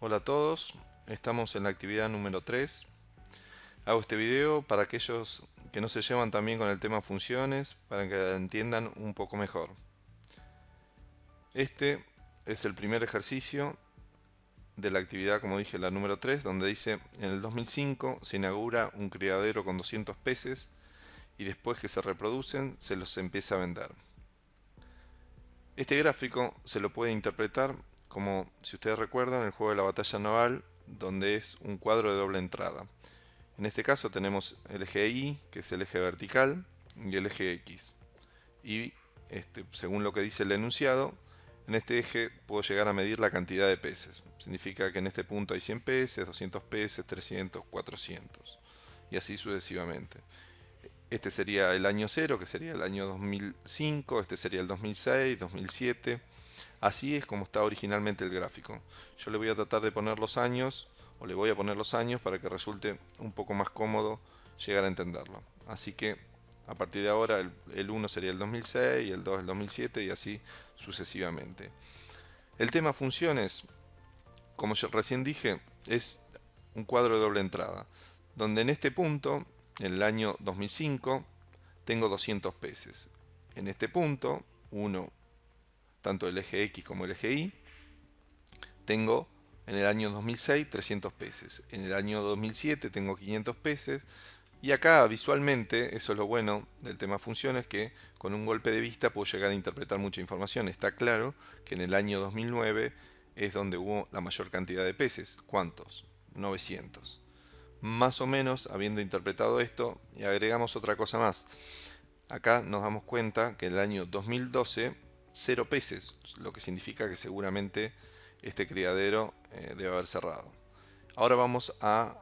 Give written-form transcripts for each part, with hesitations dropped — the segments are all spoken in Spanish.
Hola a todos, estamos en la actividad número 3. Hago este video para aquellos que no se llevan tan bien con el tema funciones, para que entiendan un poco mejor. Este es el primer ejercicio de la actividad, como dije, la número 3, donde dice: en el 2005 se inaugura un criadero con 200 peces y después que se reproducen se los empieza a vender. Este gráfico se lo puede interpretar como, si ustedes recuerdan, el juego de la batalla naval, donde es un cuadro de doble entrada. En este caso tenemos el eje Y, que es el eje vertical, y el eje X. Y según lo que dice el enunciado, en este eje puedo llegar a medir la cantidad de peces. Significa que en este punto hay 100 peces, 200 peces, 300, 400. Y así sucesivamente. Este sería el año 0, que sería el año 2005. Este sería el 2006, 2007. Así es como está originalmente el gráfico. Yo le voy a tratar de poner los años, o le voy a poner los años para que resulte un poco más cómodo llegar a entenderlo. Así que a partir de ahora el 1 sería el 2006, el 2 el 2007 y así sucesivamente. El tema funciones, como yo recién dije, es un cuadro de doble entrada, donde en este punto, en el año 2005, tengo 200 peces. En este punto, tanto el eje X como el eje Y, tengo en el año 2006 300 peces. En el año 2007 tengo 500 peces. Y acá visualmente, eso es lo bueno del tema funciones, que con un golpe de vista puedo llegar a interpretar mucha información. Está claro que en el año 2009 es donde hubo la mayor cantidad de peces. ¿Cuántos? 900. Más o menos, habiendo interpretado esto, y agregamos otra cosa más. Acá nos damos cuenta que en el año 2012, 0 peces, lo que significa que seguramente este criadero debe haber cerrado. Ahora vamos a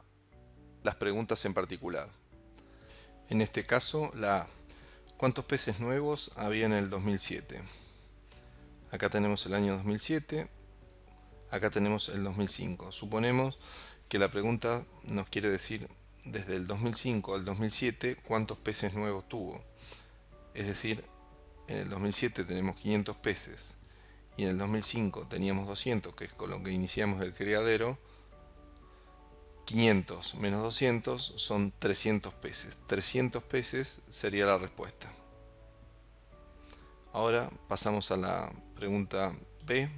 las preguntas en particular. En este caso, la A. ¿Cuántos peces nuevos había en el 2007? Acá tenemos el año 2007, acá tenemos el 2005. Suponemos que la pregunta nos quiere decir desde el 2005 al 2007 cuántos peces nuevos tuvo. Es decir, en el 2007 tenemos 500 peces y en el 2005 teníamos 200, que es con lo que iniciamos el criadero. 500 menos 200 son 300 peces. 300 peces sería la respuesta. Ahora pasamos a la pregunta B,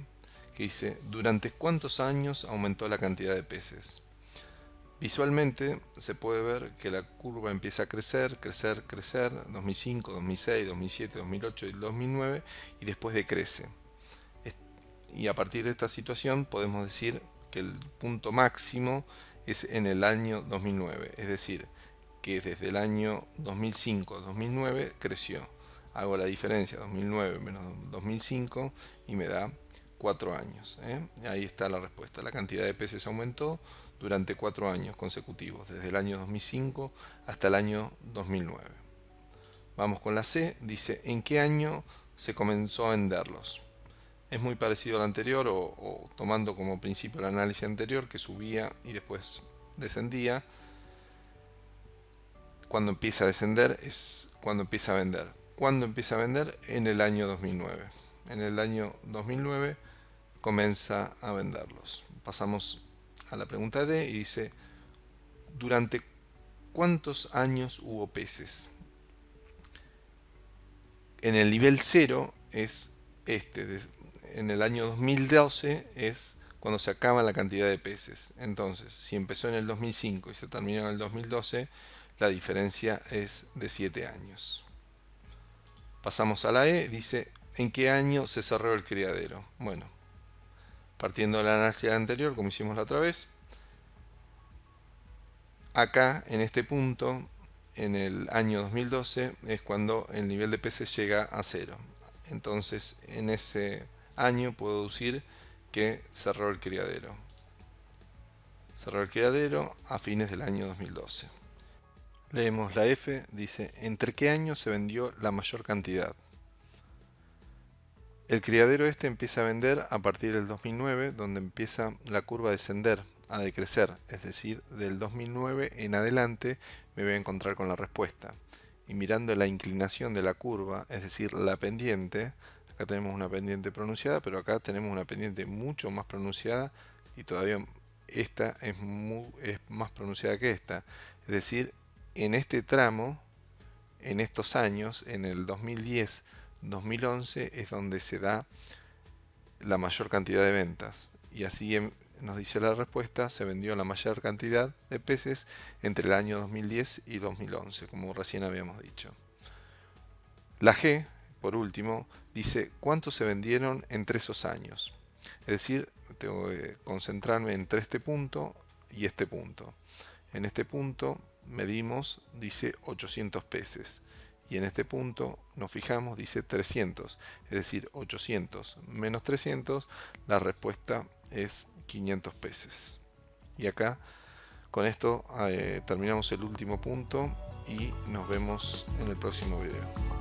que dice: ¿durante cuántos años aumentó la cantidad de peces? Visualmente se puede ver que la curva empieza a crecer, crecer, crecer, 2005, 2006, 2007, 2008 y 2009, y después decrece. Y a partir de esta situación podemos decir que el punto máximo es en el año 2009, es decir, que desde el año 2005 a 2009 creció. Hago la diferencia, 2009 menos 2005, y me da 4 años. Ahí está la respuesta. La cantidad de peces aumentó durante 4 años consecutivos, desde el año 2005 hasta el año 2009. Vamos con la C, dice: ¿en qué año se comenzó a venderlos? Es muy parecido al anterior, o tomando como principio el análisis anterior, que subía y después descendía. Cuando empieza a descender es cuando empieza a vender. ¿Cuándo empieza a vender? En el año 2009. En el año 2009 comienza a venderlos. Pasamos a la pregunta D y dice: ¿durante cuántos años hubo peces? En el nivel 0 es en el año 2012 es cuando se acaba la cantidad de peces. Entonces, si empezó en el 2005 y se terminó en el 2012, la diferencia es de 7 años. Pasamos a la E, dice: ¿en qué año se cerró el criadero? Bueno, partiendo del análisis anterior, como hicimos la otra vez, acá en este punto, en el año 2012, es cuando el nivel de peces llega a 0. Entonces, en ese año puedo deducir que cerró el criadero. Cerró el criadero a fines del año 2012. Leemos la F, dice: ¿entre qué años se vendió la mayor cantidad? El criadero empieza a vender a partir del 2009, donde empieza la curva a descender, a decrecer, es decir, del 2009 en adelante me voy a encontrar con la respuesta. Y mirando la inclinación de la curva, es decir, la pendiente, acá tenemos una pendiente pronunciada, pero acá tenemos una pendiente mucho más pronunciada y todavía esta es más pronunciada que esta. Es decir, en este tramo, en estos años, en el 2010-2011, es donde se da la mayor cantidad de ventas. Y así nos dice la respuesta, se vendió la mayor cantidad de peces entre el año 2010 y 2011, como recién habíamos dicho. La G, por último, dice cuántos se vendieron entre esos años. Es decir, tengo que concentrarme entre este punto y este punto. En este punto medimos, dice 800 peces. Y en este punto nos fijamos, dice 300. Es decir, 800 menos 300, la respuesta es 500 peces. Y acá, con esto, terminamos el último punto y nos vemos en el próximo video.